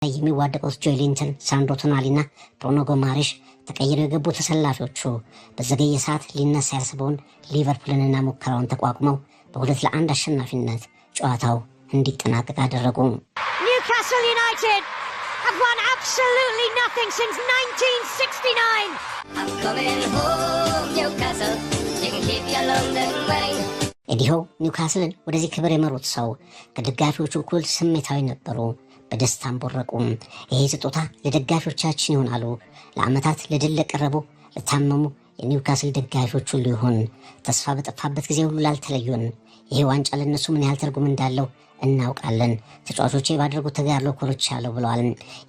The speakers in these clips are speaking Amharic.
የሚዋደቁት ጆይሊንተን፣ ሳንድሮ ቶናሊና ብሩኖ ጎማሬሽ ተቀይረው የገቡ ተሰላፊዎቹ በዘገየ ሰዓት ሊነሳ ያሰበውን ሊቨርፑልንና ሙከራውን ተቋቁመው በ2-1 አሸናፊነት ጨዋታው እንዲጠናቀቅ አደረጉ። Newcastle United have won absolutely nothing since 1969. I'm coming home, Newcastle. You can keep your London way. ኤዲሆ ኒውካስልን ወደዚህ ክብር የመሩት ሰው ከደጋፊዎቹ እኩል ስሜታዊ ነበሩ። በደስታም ቦረቁ። ይሄ ስጦታ ለደጋፊዎቻችን ይሆናሉ። ለዓመታት ለድል ለቀረቡ ለታመሙ የኒውካስል ደጋፊዎች ሁሉ ይሁን። ተስፋ በጠፋበት ጊዜ ሁሉ ላልተለዩን ይሄ ዋንጫ ለነሱ ምን ያህል ትርጉም እንዳለው እናውቃለን። ተጫዋቾቼ ባደረጉት ተጋድሎ ኮርቻለሁ ብለዋል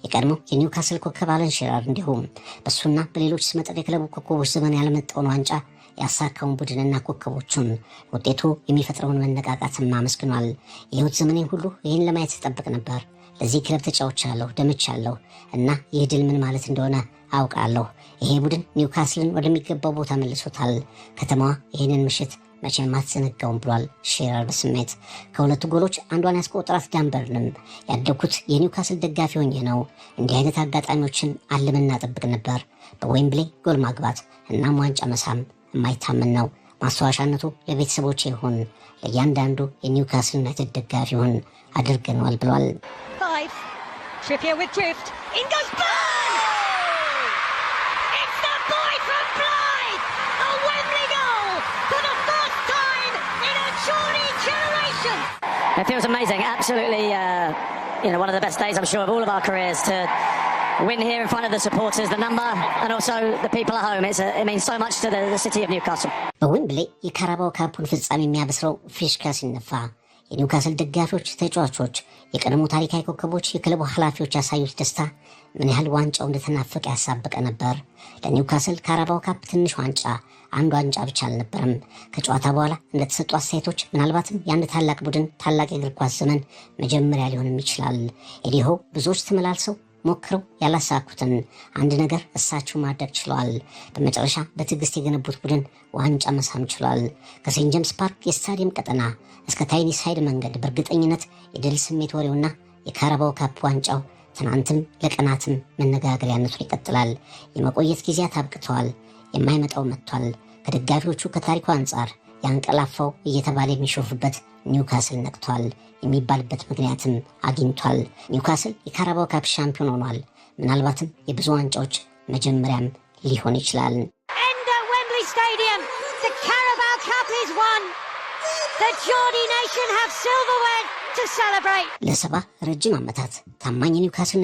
የቀድሞ የኒውካስል ኮከብ አለን ሺረር። እንዲሁም በሱና በሌሎች ስመጥር የክለቡ ኮከቦች ዘመን ያለመጣውን ዋንጫ ያሳካውን ቡድንና ኮከቦቹን ውጤቱ የሚፈጥረውን መነቃቃትም አመስግኗል። የህይወት ዘመኔን ሁሉ ይህን ለማየት ተጠብቅ ነበር። ለዚህ ክለብ ተጫውቻለሁ፣ ደምቻለሁ እና ይህ ድል ምን ማለት እንደሆነ አውቃለሁ። ይሄ ቡድን ኒውካስልን ወደሚገባው ቦታ መልሶታል። ከተማዋ ይህንን ምሽት መቼም አትዘነጋውም ብሏል ሺረር በስሜት። ከሁለቱ ጎሎች አንዷን ያስቆጠራት ዳንበርንም ያደግኩት የኒውካስል ደጋፊ ሆኜ ነው። እንዲህ አይነት አጋጣሚዎችን አልመና ጠብቅ ነበር። በዌምብሌ ጎል ማግባት እናም ዋንጫ መሳም የማይታመን ነው። ማስታወሻነቱ ለቤተሰቦቼ ይሁን፣ ለእያንዳንዱ የኒውካስል ዩናይትድ ደጋፊ ይሁን አድርገነዋል ብሏል። Trippier with drift. In goes Blythe! It's the boy from Blythe! A Wembley goal for the first time in a Geordie generation! It feels amazing. Absolutely, one of the best days, I'm sure, of all of our careers to win here in front of the supporters, the number, and also the people at home. It means so much to the city of Newcastle. በዌምብሌ የካራባው ካፑን ፍጻሜ የሚያበስረው ፊሽካ ሲነፋ የኒውካስል ደጋፊዎች፣ ተጫዋቾች፣ የቀድሞ ታሪካዊ ኮከቦች፣ የክለቡ ኃላፊዎች ያሳዩት ደስታ ምን ያህል ዋንጫው እንደተናፈቀ ያሳበቀ ነበር። ለኒውካስል ካራባው ካፕ ትንሽ ዋንጫ፣ አንድ ዋንጫ ብቻ አልነበረም። ከጨዋታ በኋላ እንደተሰጡ አስተያየቶች ምናልባትም የአንድ ታላቅ ቡድን ታላቅ የእግር ኳስ ዘመን መጀመሪያ ሊሆንም ይችላል። ኤዲሆ ብዙዎች ተመላልሰው ሞክረው ያላሳኩትን አንድ ነገር እሳቸው ማድረግ ችለዋል። በመጨረሻ በትዕግስት የገነቡት ቡድን ዋንጫ መሳም ችሏል። ከሴንት ጄምስ ፓርክ የስታዲየም ቀጠና እስከ ታይኒ ሳይድ መንገድ በእርግጠኝነት የድል ስሜት ወሬውና የካራባው ካፕ ዋንጫው ትናንትም ለቀናትም መነጋገሪያነቱን ይቀጥላል። የመቆየት ጊዜያት አብቅተዋል። የማይመጣው መጥቷል። ከደጋፊዎቹ ከታሪኩ አንጻር ያንቀላፋው እየተባለ የሚሾፍበት ኒውካስል ነቅቷል የሚባልበት ምክንያትም አግኝቷል። ኒውካስል የካራባው ካፕ ሻምፒዮን ሆኗል። ምናልባትም የብዙ ዋንጫዎች መጀመሪያም ሊሆን ይችላል። And at Wembley Stadium, the Carabao Cup is won. The Geordie nation have silverware to celebrate. ለ70 ረጅም ዓመታት ታማኝ ኒውካስል